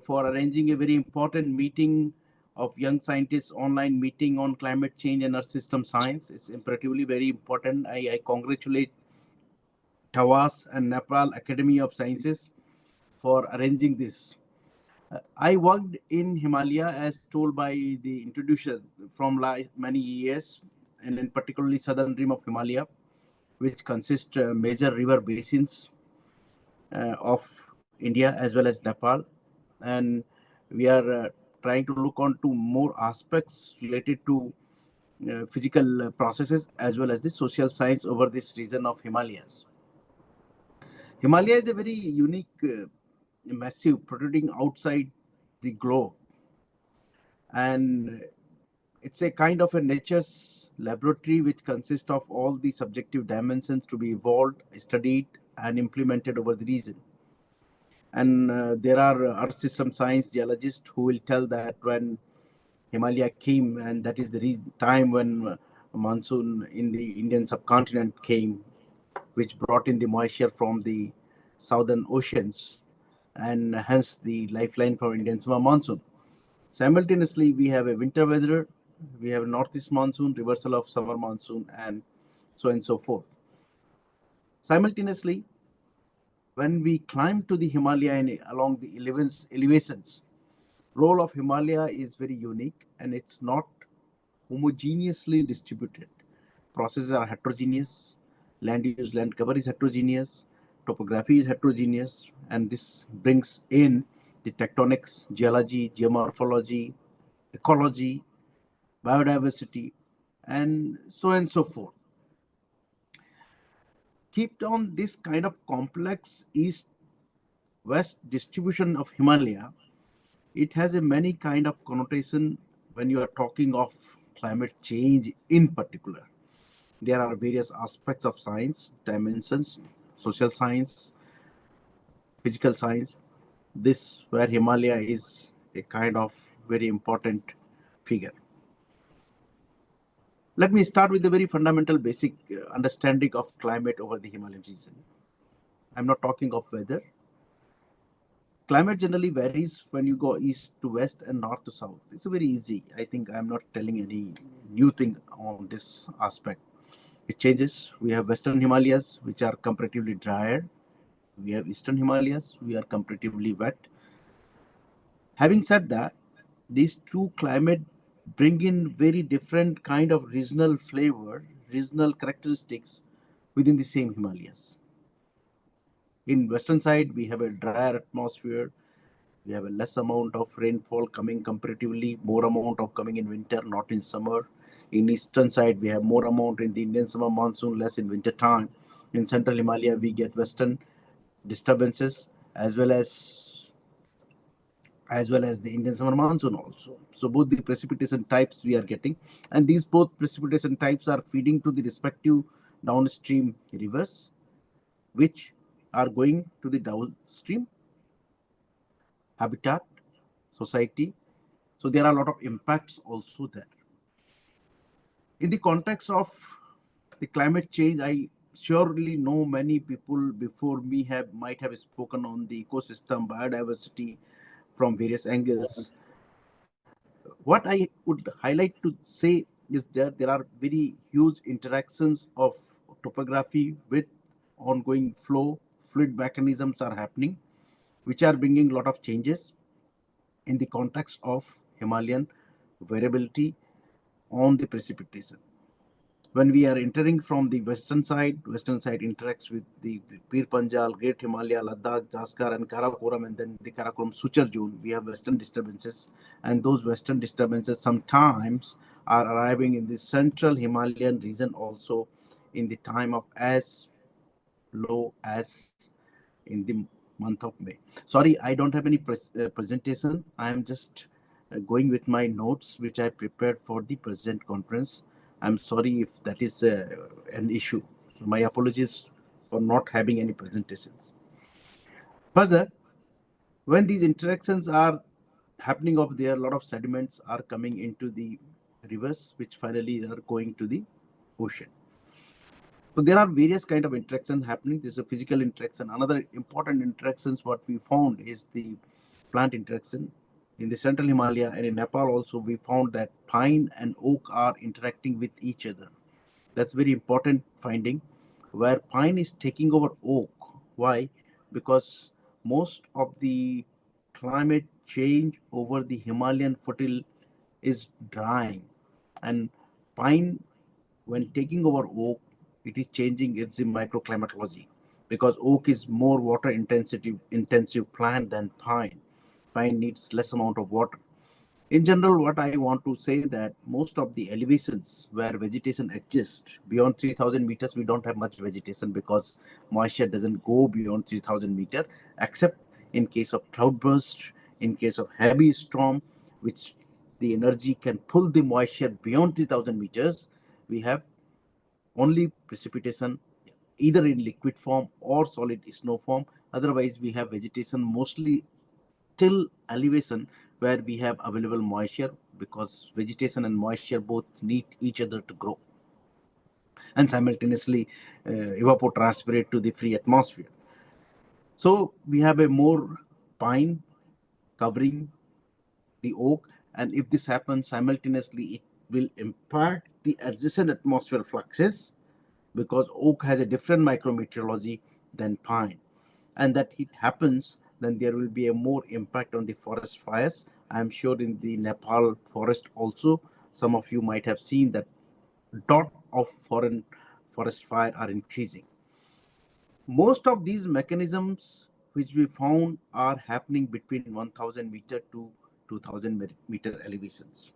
for arranging a very important meeting of young scientists online meeting on climate change and earth system science. It's imperatively very important. I congratulate TWAS and Nepal Academy of Sciences for arranging this. I worked in Himalaya as told by the introducer from many years, and in particularly southern rim of Himalaya, which consists major river basins of India as well as Nepal. And we are trying to look on to more aspects related to physical processes as well as the social science over this region of Himalayas. Himalaya is a very unique, massive protruding outside the globe, and it's a kind of a nature's laboratory which consists of all the subjective dimensions to be evolved, studied, and implemented over the region. And there are earth system science geologists who will tell that when Himalaya came, and that is the time when monsoon in the Indian subcontinent came, which brought in the moisture from the southern oceans, and hence the lifeline for Indian summer monsoon. Simultaneously, we have a winter weather, we have a northeast monsoon, reversal of summer monsoon, and so on and so forth. Simultaneously, when we climb to the Himalaya and along the elevations, role of Himalaya is very unique, and it's not homogeneously distributed. Processes are heterogeneous, land use, land cover is heterogeneous, topography is heterogeneous, and this brings in the tectonics, geology, geomorphology, ecology, biodiversity, and so on and so forth. Keep on this kind of complex east-west distribution of Himalaya, it has a many kind of connotation when you are talking of climate change in particular. There are various aspects of science, dimensions, social science, physical science. This where Himalaya is a kind of very important figure. Let me start with the very fundamental basic understanding of climate over the Himalayan region. I'm not talking of weather. Climate generally varies when you go east to west and north to south. It's very easy. I think I'm not telling any new thing on this aspect. It changes. We have Western Himalayas, which are comparatively drier. We have Eastern Himalayas, we are comparatively wet. Having said that, these two climates bring in very different kind of regional flavor, regional characteristics within the same Himalayas. In western side, we have a drier atmosphere. We have a less amount of rainfall coming comparatively, more amount of coming in winter, not in summer. In eastern side, we have more amount in the Indian summer monsoon, less in winter time. In central Himalaya, we get western disturbances as well as the Indian summer monsoon also. So both the precipitation types we are getting, and these both precipitation types are feeding to the respective downstream rivers, which are going to the downstream habitat, society. So there are a lot of impacts also there. In the context of the climate change, I surely know many people before me might have spoken on the ecosystem, biodiversity from various angles. What I would highlight to say is that there are very huge interactions of topography with ongoing flow, fluid mechanisms are happening, which are bringing a lot of changes in the context of Himalayan variability on the precipitation. When we are entering from the western side interacts with the Pir Panjal, Great Himalaya, Ladakh, Jaskar, and Karakoram, and then the Karakoram Suchar zone. We have western disturbances, and those western disturbances sometimes are arriving in the central Himalayan region also in the time of as low as in the month of May. Sorry, I don't have any presentation. I am just going with my notes, which I prepared for the present conference. I'm sorry if that is an issue. My apologies for not having any presentations. Further, when these interactions are happening up there, a lot of sediments are coming into the rivers, which finally are going to the ocean. So there are various kind of interaction happening. There's a physical interaction. Another important interactions what we found is the plant interaction. In the central Himalaya and in Nepal also, we found that pine and oak are interacting with each other. That's very important finding, where pine is taking over oak. Why? Because most of the climate change over the Himalayan foothill is drying, and pine, when taking over oak, it is changing its microclimatology, because oak is more water intensive plant than pine. Pine needs less amount of water. In general, what I want to say that most of the elevations where vegetation exists beyond 3000 meters, we don't have much vegetation because moisture doesn't go beyond 3000 meter, except in case of cloudburst, in case of heavy storm, which the energy can pull the moisture beyond 3000 meters. We have only precipitation either in liquid form or solid snow form. Otherwise, we have vegetation mostly till elevation where we have available moisture, because vegetation and moisture both need each other to grow and simultaneously evapotranspirate to the free atmosphere. So we have a more pine covering the oak, and if this happens simultaneously, it will impact the adjacent atmosphere fluxes, because oak has a different micrometeorology than pine. And that it happens, then there will be a more impact on the forest fires. I'm sure in the Nepal forest also, some of you might have seen that dot of foreign forest fire are increasing. Most of these mechanisms which we found are happening between 1000 meter to 2000 meter elevations.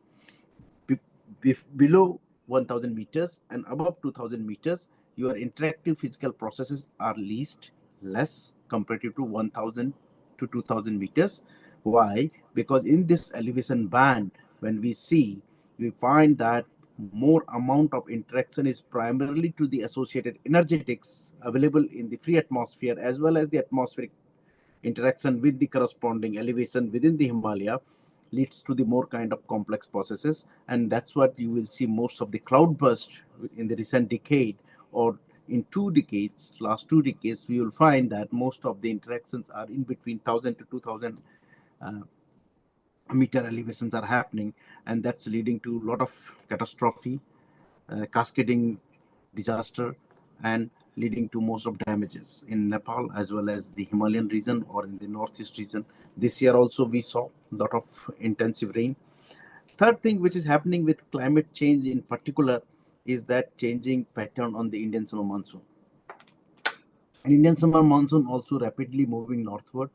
Below 1000 meters and above 2000 meters, your interactive physical processes are least less comparative to 1000 to 2000 meters. Why? Because in this elevation band, when we see, we find that more amount of interaction is primarily to the associated energetics available in the free atmosphere, as well as the atmospheric interaction with the corresponding elevation within the Himalaya leads to the more kind of complex processes. And that's what you will see most of the cloud burst in the recent decade, or in 2 decades, last 2 decades, we will find that most of the interactions are in between 1000 to 2000 meter elevations are happening, and that's leading to a lot of catastrophe, cascading disaster, and leading to most of damages in Nepal as well as the Himalayan region or in the northeast region. This year also we saw a lot of intensive rain. Third thing which is happening with climate change in particular is that changing pattern on the Indian summer monsoon. And Indian summer monsoon also rapidly moving northward.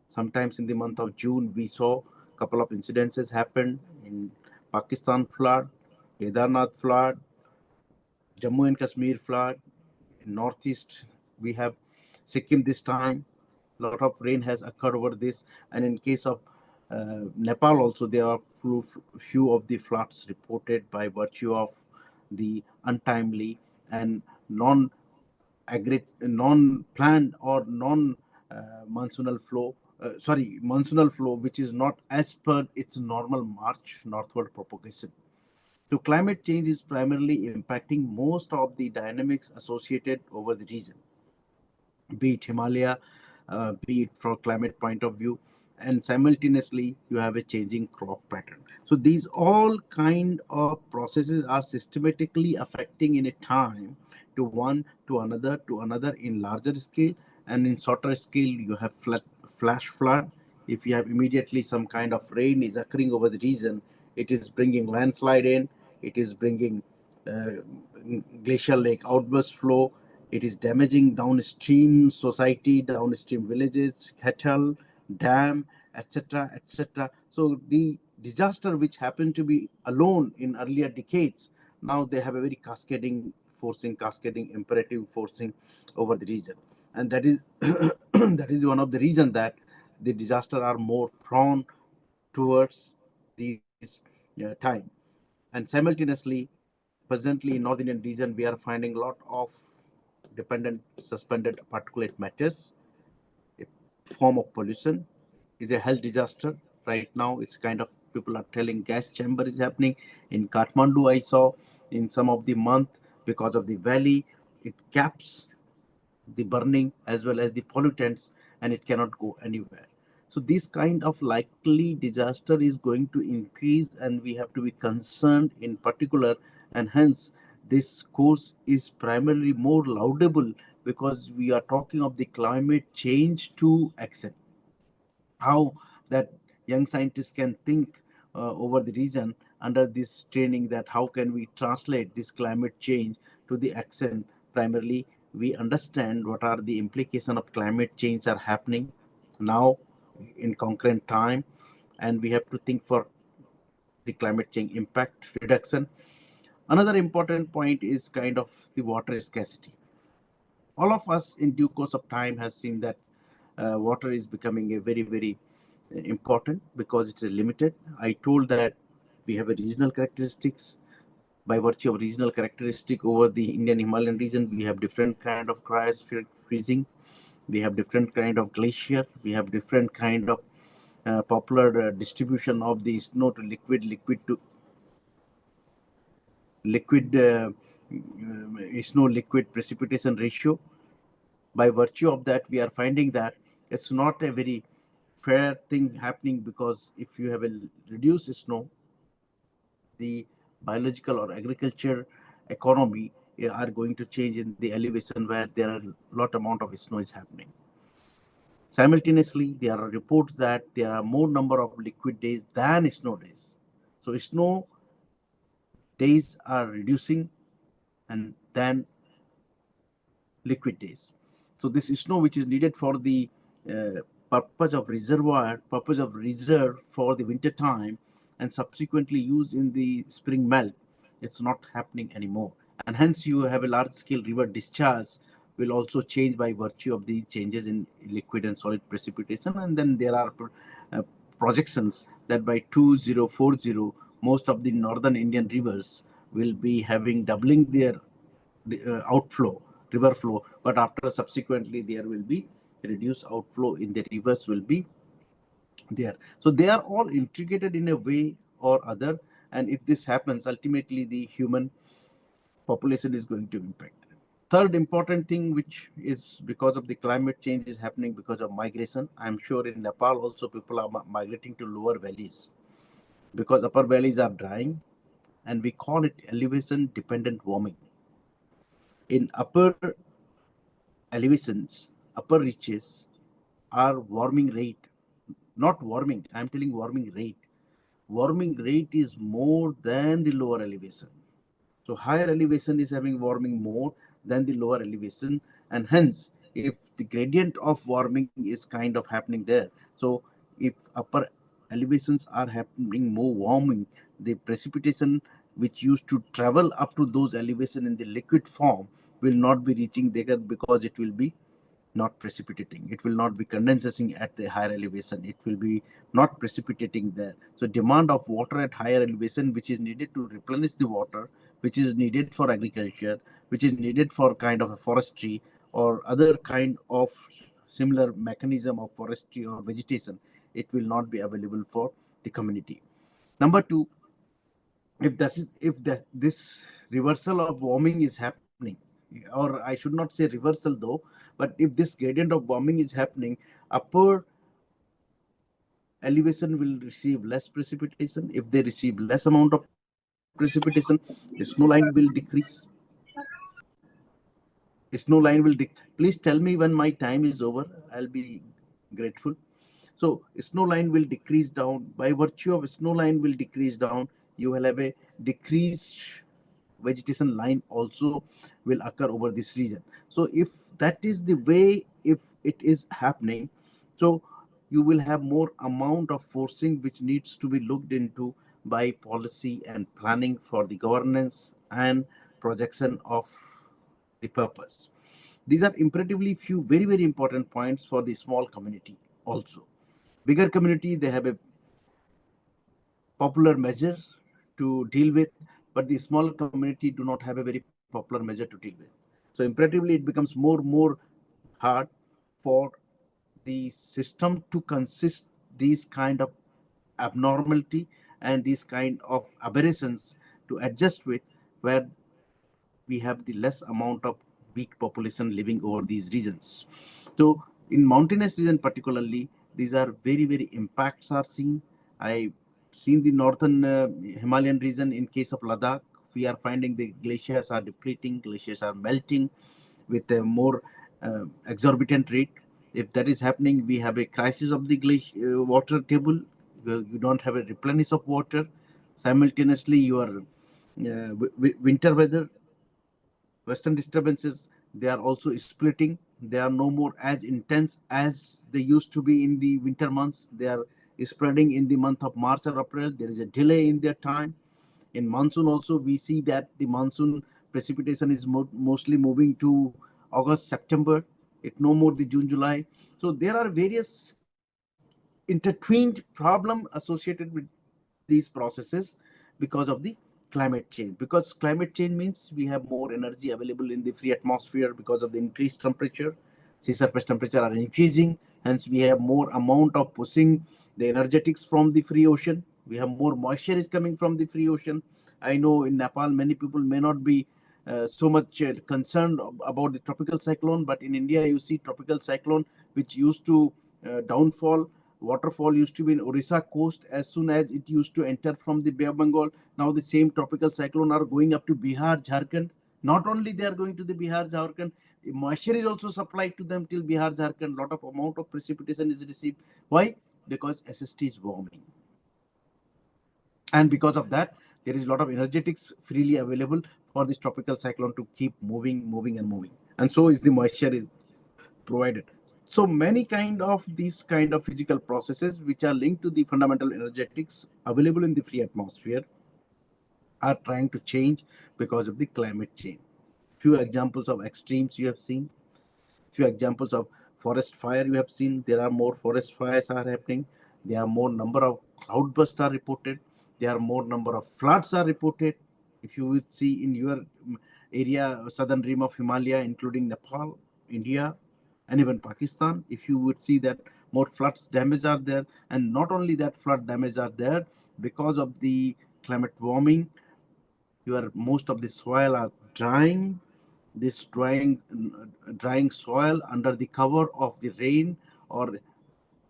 Sometimes in the month of June, we saw a couple of incidences happen in Pakistan flood, Kedarnath flood, Jammu and Kashmir flood. In northeast, we have Sikkim this time. A lot of rain has occurred over this. And in case of Nepal also, there are few of the floods reported by virtue of the untimely and non-planned or non-monsoonal flow, monsoonal flow, which is not as per its normal march northward propagation. So climate change is primarily impacting most of the dynamics associated over the region, be it Himalaya, be it from climate point of view, and simultaneously you have a changing crop pattern. So these all kind of processes are systematically affecting in a time to one to another in larger scale, and in shorter scale you have flash flood. If you have immediately some kind of rain is occurring over the region, it is bringing landslide in, it is bringing uh, glacial lake outburst flow, it is damaging downstream society, downstream villages, cattle, dam, etc., etc. So the disaster which happened to be alone in earlier decades, now they have a very cascading imperative forcing over the region, and that is that is one of the reasons that the disaster are more prone towards this time. And simultaneously, presently in North Indian region, we are finding a lot of dependent suspended particulate matters, a form of pollution, is a health disaster. Right now, it's kind of, people are telling gas chamber is happening. In Kathmandu, I saw in some of the month, because of the valley, it caps the burning as well as the pollutants, and it cannot go anywhere. So this kind of likely disaster is going to increase, and we have to be concerned in particular. And hence, this course is primarily more laudable because we are talking of the climate change to action. How that young scientists can think over the region under this training, that how can we translate this climate change to the action. Primarily, we understand what are the implications of climate change are happening now in concurrent time, and we have to think for the climate change impact reduction. Another important point is kind of the water scarcity. All of us in due course of time has seen that water is becoming a very, very important because it's a limited. I told that we have a regional characteristics. By virtue of regional characteristic over the Indian Himalayan region, we have different kind of cryospheric freezing, we have different kind of glacier, we have different kind of popular distribution of the snow to liquid, liquid to liquid, snow liquid precipitation ratio. By virtue of that, we are finding that it's not a very fair thing happening, because if you have a reduced snow, the biological or agriculture economy are going to change in the elevation where there are a lot amount of snow is happening. Simultaneously, there are reports that there are more number of liquid days than snow days. So snow days are reducing and then liquid days. So this snow which is needed for the purpose of reserve for the winter time and subsequently used in the spring melt, it's not happening anymore. And hence you have a large scale river discharge will also change by virtue of the changes in liquid and solid precipitation. And then there are uh, projections that by 2040, most of the northern Indian rivers will be having doubling their outflow, river flow, but after subsequently there will be reduced outflow in the rivers will be there. So they are all integrated in a way or other, and if this happens, ultimately the human population is going to impact. Third important thing, which is because of the climate change, is happening because of migration. I'm sure in Nepal also people are migrating to lower valleys because upper valleys are drying, and we call it elevation dependent warming. In upper elevations, upper reaches are warming rate, not warming, I'm telling warming rate. Warming rate is more than the lower elevation. So higher elevation is having warming more than the lower elevation, and hence, if the gradient of warming is kind of happening there, so if upper elevations are happening more warming, the precipitation which used to travel up to those elevation in the liquid form will not be reaching there because it will be not precipitating. It will not be condensing at the higher elevation. It will be not precipitating there. So demand of water at higher elevation, which is needed to replenish the water, which is needed for agriculture, which is needed for kind of a forestry or other kind of similar mechanism of forestry or vegetation, it will not be available for the community. Number two, if this reversal of warming is happening, or I should not say reversal though, but if this gradient of warming is happening, upper elevation will receive less precipitation. If they receive less amount of precipitation, the snow line will decrease. Please tell me when my time is over, I'll be grateful. So snow line will decrease down. By virtue of snow line will decrease down, you will have a decreased vegetation line also will occur over this region. So if that is the way, if it is happening, so you will have more amount of forcing which needs to be looked into by policy and planning for the governance and projection of the purpose. These are imperatively few very, very important points for the small community also. Bigger community, they have a popular measure to deal with, but the smaller community do not have a very popular measure to deal with. So imperatively, it becomes more hard for the system to consist these kind of abnormality and these kind of aberrations to adjust with, where we have the less amount of weak population living over these regions. So in mountainous region particularly, These are very, very impacts are seen. I seen the northern Himalayan region. In case of Ladakh, we are finding the glaciers are depleting, glaciers are melting with a more exorbitant rate. If that is happening, we have a crisis of the water table. You don't have a replenish of water. Simultaneously, your winter weather, western disturbances, they are also splitting. They are no more as intense as they used to be in the winter months. They are spreading in the month of March or April. There is a delay in their time. In monsoon also, we see that the monsoon precipitation is mostly moving to August, September. It no more the June, July. So there are various intertwined problem associated with these processes because of the climate change. Because climate change means we have more energy available in the free atmosphere because of the increased temperature. Sea surface temperature are increasing, hence we have more amount of pushing the energetics from the free ocean. We have more moisture is coming from the free ocean. I know in Nepal many people may not be so much concerned about the tropical cyclone, but in India you see tropical cyclone which used to downfall. Waterfall used to be in Orissa coast as soon as it used to enter from the Bay of Bengal. Now the same tropical cyclone are going up to Bihar, Jharkhand. Not only they are going to the Bihar, Jharkhand, moisture is also supplied to them till Bihar, Jharkhand. Lot of amount of precipitation is received. Why? Because SST is warming. And because of that, there is a lot of energetics freely available for this tropical cyclone to keep moving, moving and moving. And so is the moisture is provided. So many kind of these kind of physical processes which are linked to the fundamental energetics available in the free atmosphere are trying to change because of the climate change. Few examples of extremes you have seen. Few examples of forest fire you have seen. There are more forest fires are happening. There are more number of cloudbursts are reported. There are more number of floods are reported. If you would see in your area, southern rim of Himalaya, including Nepal, India, and even Pakistan, if you would see that more floods damage are there. And not only that, flood damage are there because of the climate warming. Your most of the soil are drying. This drying soil under the cover of the rain, or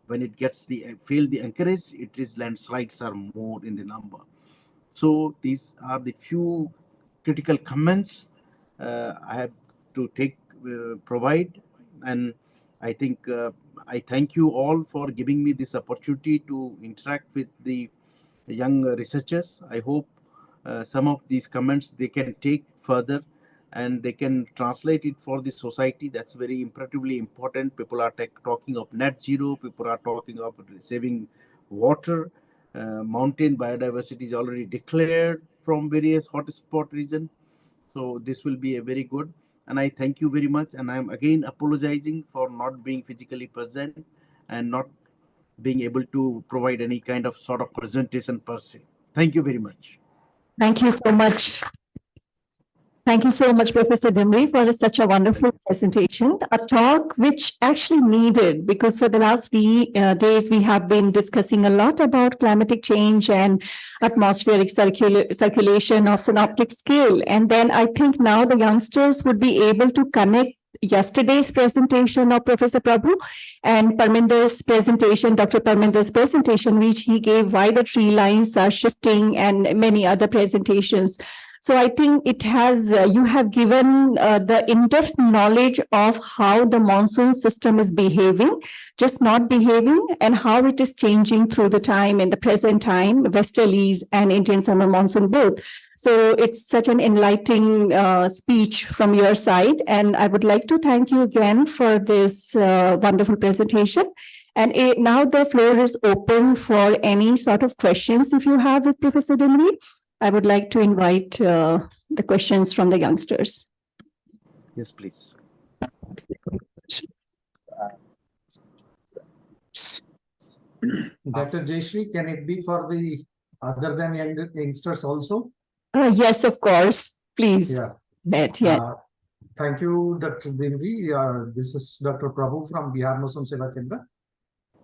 when it gets the fail the anchorage, it is landslides are more in the number. So these are the few critical comments I have to take provide. And I think I thank you all for giving me this opportunity to interact with the young researchers. I hope some of these comments they can take further and they can translate it for the society. That's very imperatively important. People are talking of net zero. People are talking of saving water. Mountain biodiversity is already declared from various hotspot region. So this will be a very good. And I thank you very much. And I'm again apologizing for not being physically present and not being able to provide any kind of sort of presentation per se. Thank you very much. Thank you so much. Thank you so much, Professor Dimri, for such a wonderful presentation. A talk which actually needed, because for the last days we have been discussing a lot about climatic change and atmospheric circulation of synoptic scale. And then I think now the youngsters would be able to connect yesterday's presentation of Professor Prabhu and Parminder's presentation, Dr. Parminder's presentation, which he gave why the tree lines are shifting and many other presentations. So I think it has, you have given the in-depth knowledge of how the monsoon system is behaving, just not behaving, and how it is changing through the time in the present time, westerlies and Indian summer monsoon both. So it's such an enlightening speech from your side. And I would like to thank you again for this wonderful presentation. And now the floor is open for any sort of questions if you have with Professor Dimri. I would like to invite the questions from the youngsters. Yes, please. Dr. Jayashree, can it be for the other than youngsters also? Yes, of course. Please. Yeah. Thank you, Dr. Dimri. This is Dr. Prabhu from Bihar Mosam Seva Kendra.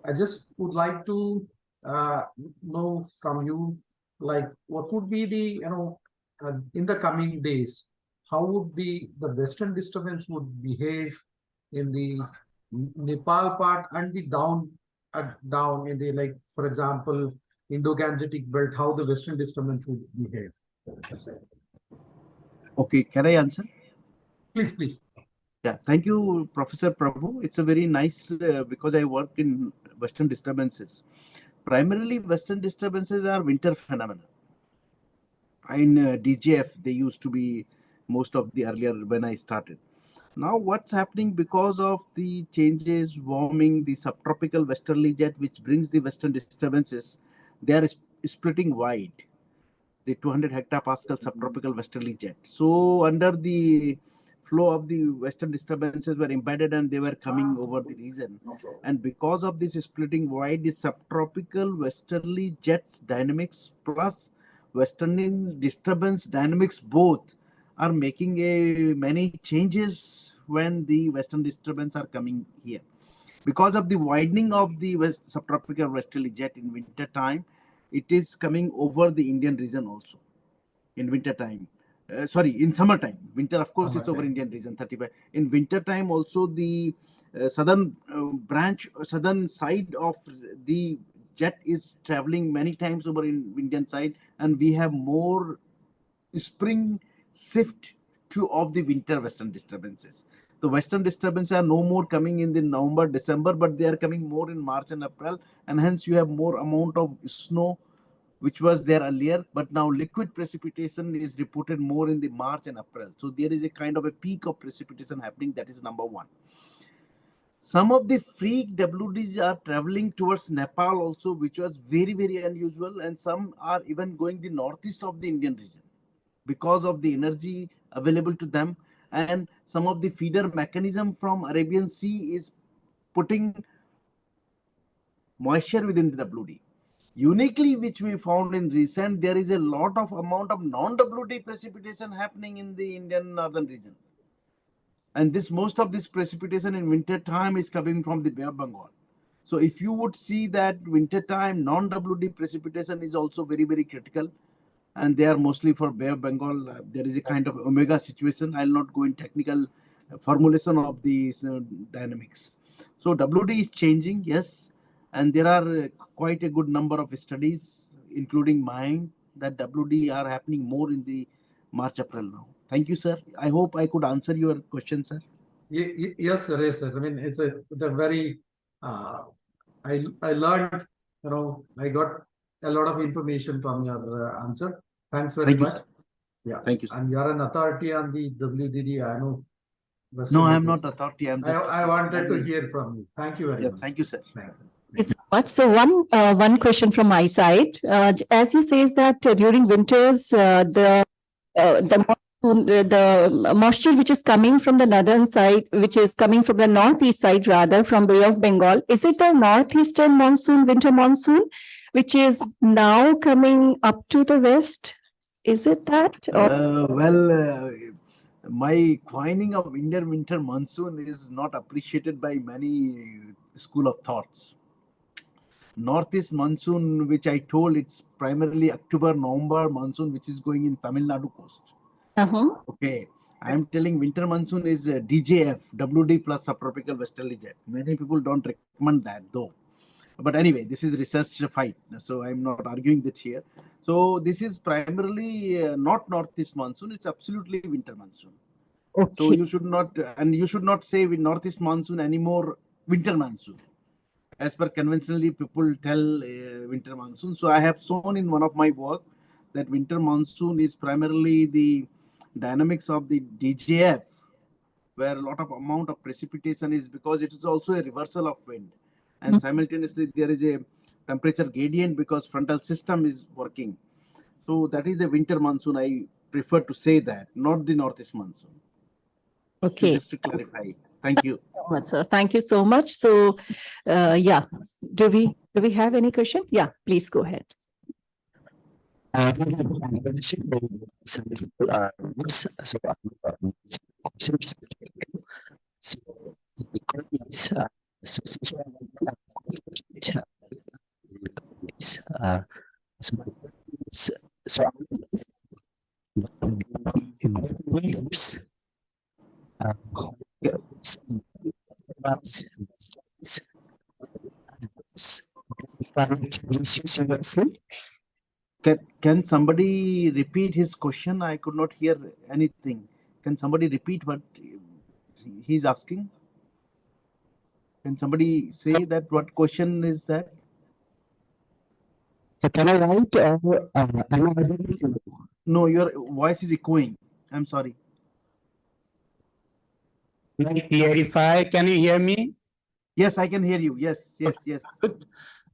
I just would like to know from you, like, what would be the, in the coming days, how would the western disturbance would behave in the Nepal part and the down down in the, like, for example, Indo-Gangetic belt, how the Western disturbance would behave? Okay, can I answer? Please, please. Yeah, thank you, Professor Prabhu. It's a very nice because I work in Western disturbances. Primarily, Western disturbances are winter phenomena. In DGF, they used to be most of the earlier when I started. Now, what's happening because of the changes, warming, the subtropical westerly jet, which brings the Western disturbances, they are splitting wide. The 200 hectopascal subtropical westerly jet. So under the flow of the Western disturbances were embedded and they were coming over the region. And because of this splitting wide, the subtropical westerly jets dynamics plus Western disturbance dynamics both are making many changes when the Western disturbance are coming here. Because of the widening of the subtropical westerly jet in winter time, it is coming over the Indian region also in winter time. Sorry, in summertime. Winter, of course, it's over Indian region 35. In winter time, also the southern southern side of the jet is traveling many times over in Indian side, and we have more spring shift to of the winter Western disturbances. The Western disturbances are no more coming in the November, December, but they are coming more in March and April, and hence you have more amount of snow which was there earlier, but now liquid precipitation is reported more in the March and April. So there is a kind of a peak of precipitation happening. That is number one. Some of the freak WDs are traveling towards Nepal also, which was very, very unusual, and some are even going the northeast of the Indian region because of the energy available to them, and some of the feeder mechanism from Arabian Sea is putting moisture within the WD. Uniquely, which we found in recent, there is a lot of amount of non-WD precipitation happening in the Indian northern region. And this most of this precipitation in winter time is coming from the Bay of Bengal. So if you would see that winter time non-WD precipitation is also very, very critical. And they are mostly for Bay of Bengal. There is a kind of omega situation. I'll not go in technical formulation of these dynamics. So WD is changing, yes. And there are quite a good number of studies, including mine, that WD are happening more in the March, April now. Thank you, sir. I hope I could answer your question, sir. Yes, sir. Yes, sir. I mean, it's a very, I learned, I got a lot of information from your answer. Thanks very Thank you, much. sir. Yeah. Thank you, sir. And you're an authority on the WDD. I know. No, I am not authority. I'm just. I wanted to hear from you. Thank you very much. Thank you, sir. Thank you so much. So one question from my side, as you says that during winters the moisture which is coming from the northern side, which is coming from the northeast side rather from Bay of Bengal, is it the northeastern monsoon, winter monsoon, which is now coming up to the west? Is it that? My coining of Indian winter monsoon is not appreciated by many school of thoughts. Northeast monsoon, which I told, it's primarily October, November monsoon, which is going in Tamil Nadu coast. Okay, I'm telling winter monsoon is DJF, WD plus subtropical westerly jet. Many people don't recommend that though. But anyway, this is research fight, so I'm not arguing that here. So this is primarily not northeast monsoon; it's absolutely winter monsoon. Okay. So you should not say with northeast monsoon anymore winter monsoon. As per conventionally, people tell winter monsoon. So I have shown in one of my work that winter monsoon is primarily the dynamics of the DJF, where a lot of amount of precipitation is because it is also a reversal of wind. And simultaneously there is a temperature gradient because frontal system is working. So that is the winter monsoon. I prefer to say that, not the northeast monsoon. Okay. Just to clarify. Thank you. So much, sir. Thank you so much. So, yeah, do we have any question? Yeah, please go ahead. climate change issues seriously. Can somebody repeat his question? I could not hear anything. Can somebody repeat what he's asking? Can somebody say that what question is that? So can I write or am I able to? No, your voice is echoing. I'm sorry. Can I clarify? Can you hear me? Yes, I can hear you. Yes, yes, yes. Good.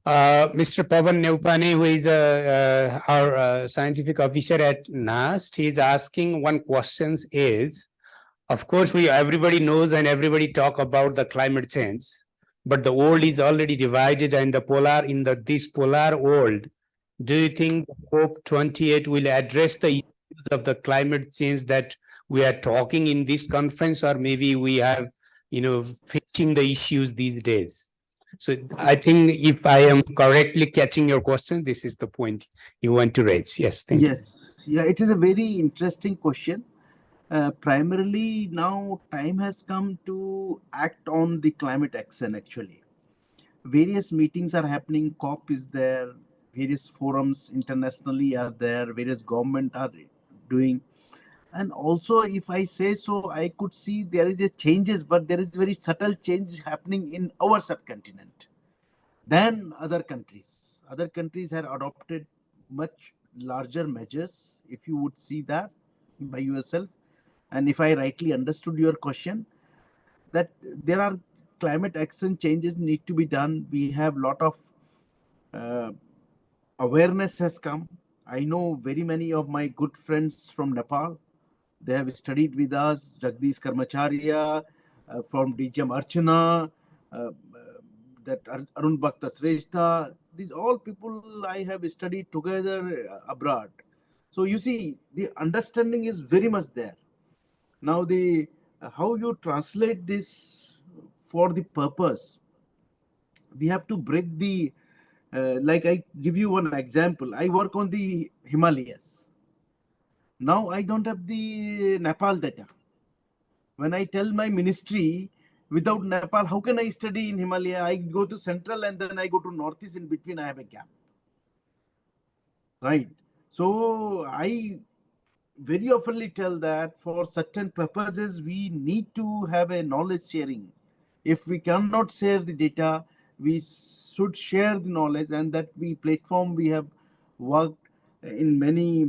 Mr. Pavan Neupane, who is our scientific officer at NAST, he is asking one question is, of course, everybody knows and everybody talk about the climate change, but the world is already divided and this polar world. Do you think COP28 will address the issues of the climate change that we are talking in this conference, or maybe we are, facing the issues these days? So I think if I am correctly catching your question, this is the point you want to raise. Yes, thank you. Yes, yeah, it is a very interesting question. Primarily now time has come to act on the climate action actually. Various meetings are happening, COP is there, various forums internationally are there, various government are doing. And also, if I say so, I could see there is a changes, but there is very subtle change happening in our subcontinent than other countries. Other countries have adopted much larger measures, if you would see that by yourself. And if I rightly understood your question, that there are climate action changes need to be done. We have lot of awareness has come. I know very many of my good friends from Nepal. They have studied with us, Jagdish Karmacharya, from DGM Archana, that Arun Bhakta Sreshta. These all people I have studied together abroad. So you see, the understanding is very much there. Now the how you translate this for the purpose, we have to break the like I give you one example. I work on the Himalayas. Now I don't have the Nepal data. When I tell my ministry, without Nepal, how can I study in Himalaya? I go to central and then I go to northeast. In between, I have a gap. Right. So I very oftenly tell that for certain purposes, we need to have a knowledge sharing. If we cannot share the data, we should share the knowledge, and that we have worked in many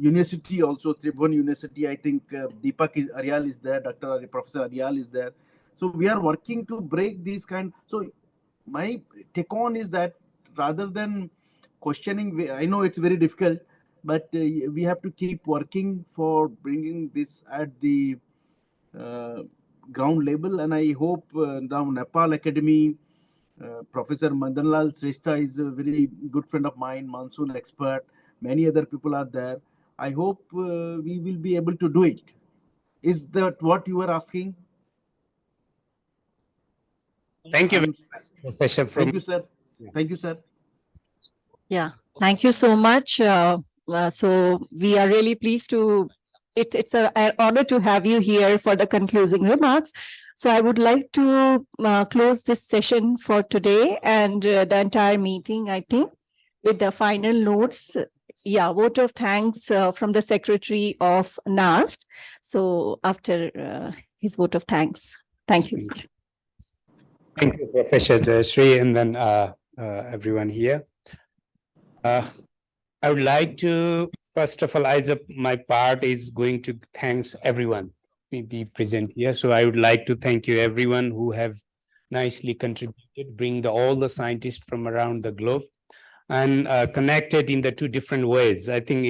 university also, Tribhuvan University, I think Deepak Aryal is there, Professor Aryal is there. So we are working to break these kind. So my take on is that rather than questioning, I know it's very difficult, but we have to keep working for bringing this at the ground level. And I hope now Nepal Academy, Professor Madanlal Sreshta is a very good friend of mine, monsoon expert. Many other people are there. I hope we will be able to do it. Is that what you are asking? Thank you, Professor. Thank you, sir. Thank you, sir. Yeah, thank you so much. So we are really pleased to, it's an honor to have you here for the concluding remarks. So I would like to close this session for today and the entire meeting, I think, with the final notes. Yeah, vote of thanks from the Secretary of NAST. So after his vote of thanks, thank you. Sir. Thank you, Professor Sri, and then everyone here. I would like to, first of all, my part is going to thanks everyone be present here. So I would like to thank you everyone who have nicely contributed, bring all the scientists from around the globe and connected in the two different ways. I think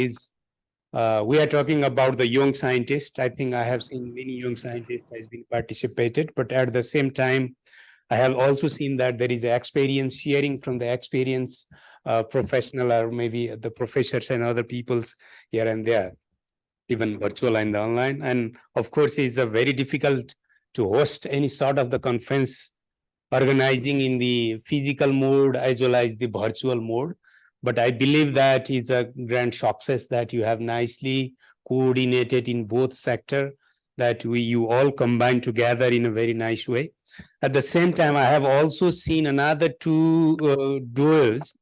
we are talking about the young scientists. I think I have seen many young scientists has been participated, but at the same time, I have also seen that there is experience sharing from the experience professional or maybe the professors and other people's here and there, even virtual and online. And of course, it's a very difficult to host any sort of the conference organizing in the physical mode as well as the virtual mode. But I believe that it's a grand success that you have nicely coordinated in both sector. that you all combine together in a very nice way. At the same time, I have also seen another two duos.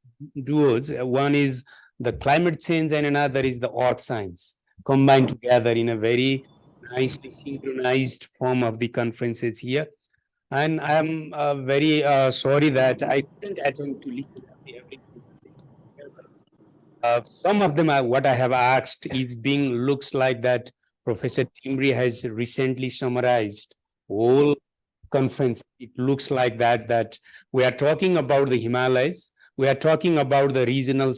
One is the climate change and another is the earth science combined together in a very nicely synchronized form of the conferences here. And I'm very sorry that I couldn't attend to everything. Some of them are what I have asked is being looks like that Professor Timri has recently summarized whole conference. It looks like that we are talking about the Himalayas, we are talking about the regional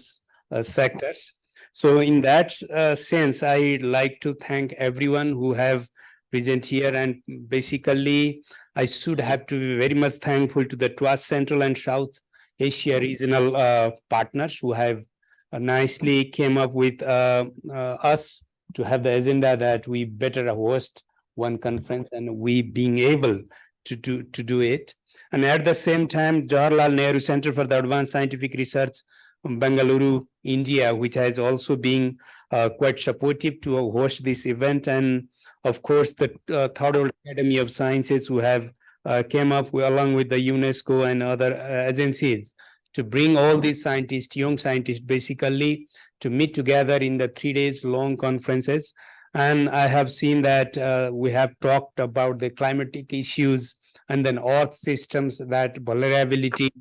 sectors. So in that sense, I'd like to thank everyone who have present here, and basically I should have to be very much thankful to the TWAS Central and South Asia regional partners who have nicely came up with us to have the agenda that we better host one conference and we being able to do it. And at the same time, Jawaharlal Nehru Centre for the Advanced Scientific Research, Bengaluru, India, which has also been quite supportive to host this event. And of course, the Third World Academy of Sciences who have came up along with the UNESCO and other agencies to bring all these scientists, young scientists, basically to meet together in the 3 days long conferences. And I have seen that we have talked about the climatic issues and then earth systems, that vulnerability,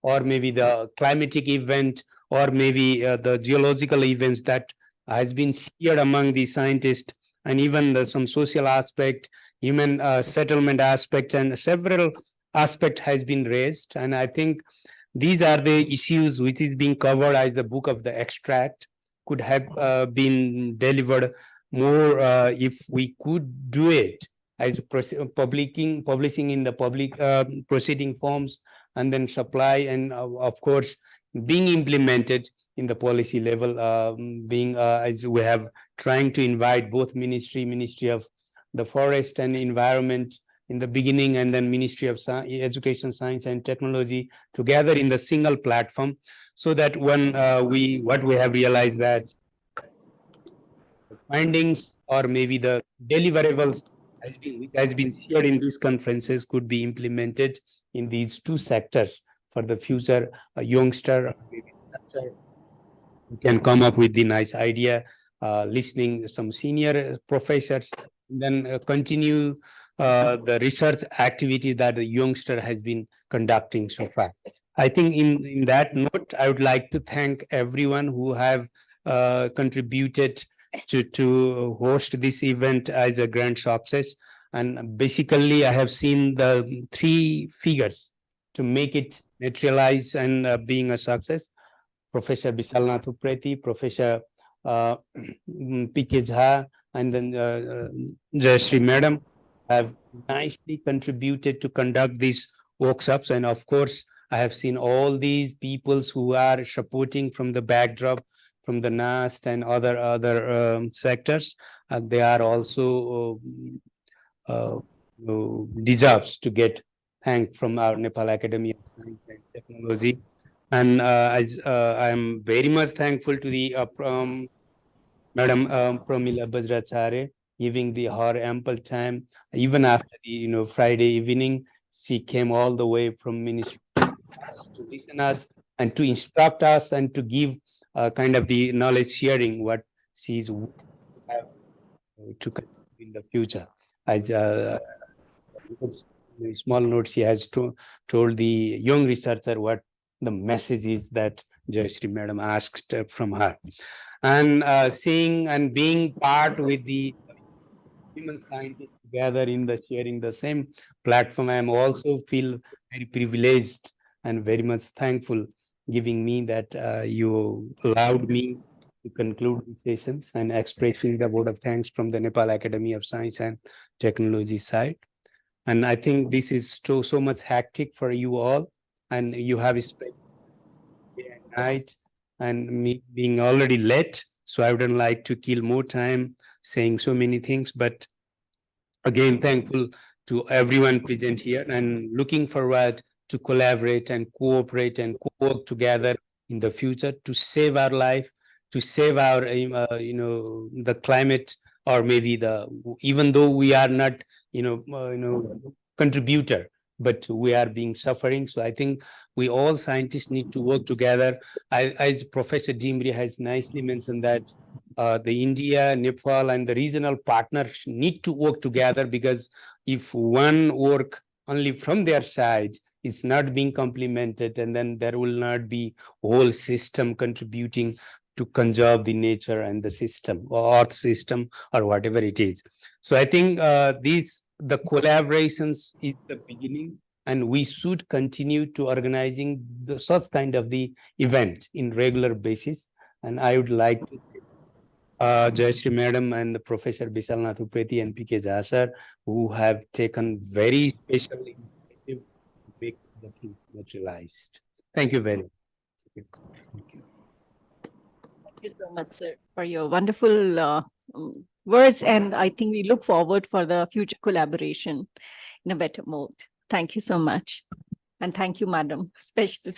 or maybe the climatic event, or maybe the geological events that has been shared among the scientists, and even some social aspect, human settlement aspect, and several aspect has been raised. And I think these are the issues which is being covered as the book of the extract could have been delivered more if we could do it as publishing in the public proceeding forms, and then supply, and of course being implemented in the policy level, being as we have trying to invite both Ministry of the Forest and Environment in the beginning, and then Ministry of Education, Science and Technology together in the single platform, so that when what we have realized that findings or maybe the deliverables has been shared in these conferences could be implemented in these two sectors for the future. A youngster who can come up with the nice idea, listening some senior professors, then continue the research activity that the youngster has been conducting so far. I think in that note, I would like to thank everyone who have contributed to host this event as a grand success. And basically, I have seen the three figures to make it materialize and being a success. Professor Bishalnath Upreti, Professor P.K. Jha, and then Jayashree Madam have nicely contributed to conduct these workshops. And of course, I have seen all these peoples who are supporting from the backdrop, from the NAST and other sectors. They are also deserves to get thanked from our Nepal Academy of Science and Technology. And I am very much thankful to the Madam Pramila Bajracharya, giving her ample time, even after the Friday evening. She came all the way from Ministry to listen us and to instruct us and to give kind of the knowledge sharing what she's have to continue in the future. As small note, she has told the young researcher what the message is that Jayashree Madam asked from her. And seeing and being part with the women scientists together in the sharing the same platform, I am also feel very privileged and very much thankful, giving me that you allowed me to conclude the sessions and expressing the word of thanks from the Nepal Academy of Science and Technology side. And I think this is so much hectic for you all, and you have spent day and night, and me being already late, so I wouldn't like to kill more time saying so many things. But again, thankful to everyone present here, and looking forward to collaborate and cooperate and co-work together in the future to save our life, to save our the climate or maybe even though we are not, contributor, but we are being suffering. So I think we all scientists need to work together. As Professor Dimri has nicely mentioned that the India, Nepal, and the regional partners need to work together, because if one work only from their side is not being complemented, and then there will not be whole system contributing to conserve the nature and the system or earth system or whatever it is. So I think the collaborations is the beginning, and we should continue to organizing such kind of the event in regular basis. And I would like to Jayashree Madam and Professor Bishalnath Upreti and PK Jha sir, who have taken very special initiative to make the things materialized. Thank you very much. Thank you. Thank you so much, sir, for your wonderful words. And I think we look forward for the future collaboration in a better mode. Thank you so much. And thank you, madam, especially